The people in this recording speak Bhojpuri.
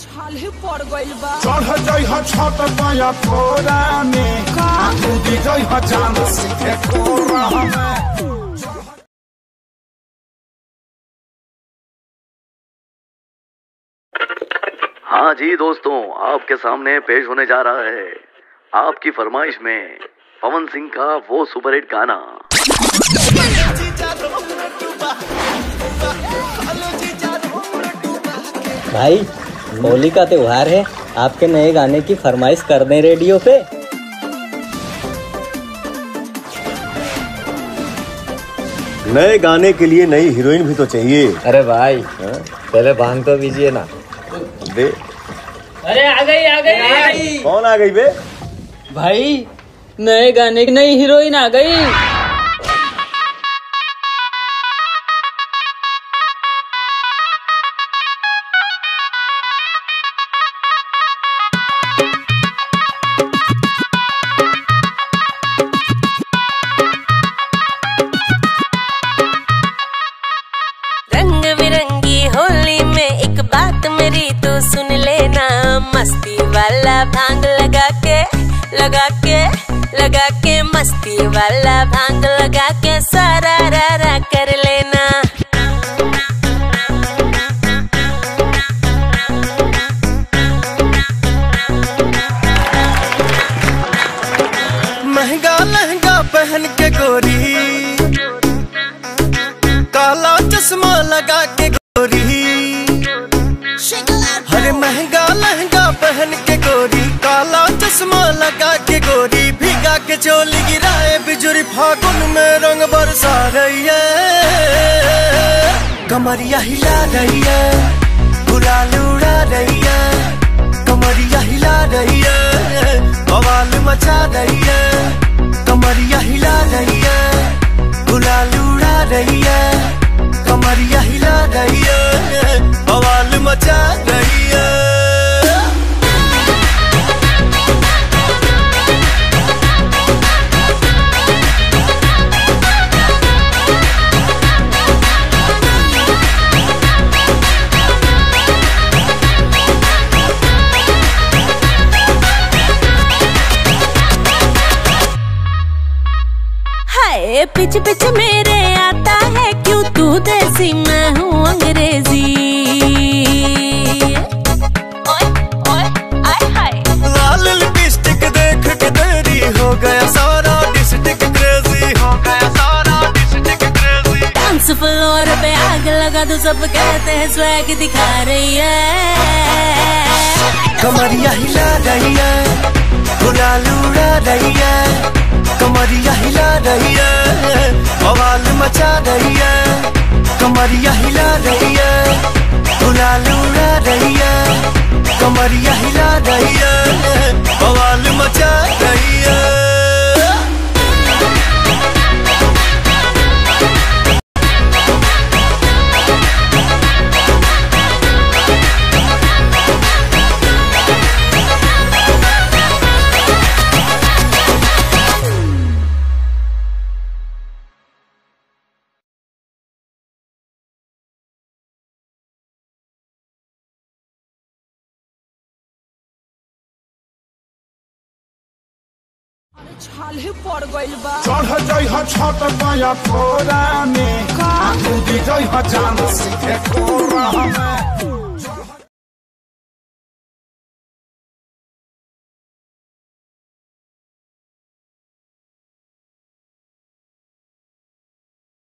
छाले पड़ गइल बा। चढ़ जइह छत पाया फोरा में का कूदी जइह जान सीखे कोरा में। हाँ जी दोस्तों, आपके सामने पेश होने जा रहा है आपकी फरमाइश में पवन सिंह का वो सुपरहिट गाना। भाई होली का त्योहार है, आपके नए गाने की फरमाइश कर दें रेडियो पे। नए गाने के लिए नई हीरोइन भी तो चाहिए। अरे भाई पहले भांग तो पीजिए ना। दे। अरे आ गई। कौन आ गई बे? भाई नए गाने की नई हीरोइन आ गई। रंग बिरंगी होली में एक बात मेरी तो सुन लेना, मस्ती वाला भांग लगा के मस्ती वाला भांग लगा के सारा रारा कर लेना। महंगा लहंगा पहन के गोरी, काला चश्मा लगा के गोरी, हरे महंगा लहंगा पहन के गोरी, काला चश्मा लगा के गोरी, भीगा के चोली गिराए बिजुरी, फागुन में रंग बरसा रही है, कमरिया हिला रही है, गुलाल उड़ा रही है, कमरिया हिला रही है, बवाल मचा रही है, कमरिया हिला रही है, गुलाल उड़ा रही है, कमरिया हिला रही है, बवाल मचा रही है। हाय पिच पिच मेरे आता है क्यों तू देसी मैं हूँ अंग्रेजी। ओए ओए आय हाय लाल लिपस्टिक देख के तेरी हो गया सारा डिस्ट्रिक्ट क्रेजी, हो गया सारा डिस्ट्रिक्ट क्रेजी। डांस फ्लोर पे आग लगा दो, सब कहते हैं स्वैग दिखा रही है, कमरिया हिला रही है, गुलाल उड़ा रही है, कमरिया हिला रही है, बवाल मचा रही है, कमरिया हिला रही है, गुलाल उड़ा रही है, कमरिया हिला रही है, बवाल मचा रही है। छाले पड़ गइल बा। चढ़ जइह छत पाया फोरा में का कूदी जइह जान सीखे कोरा में।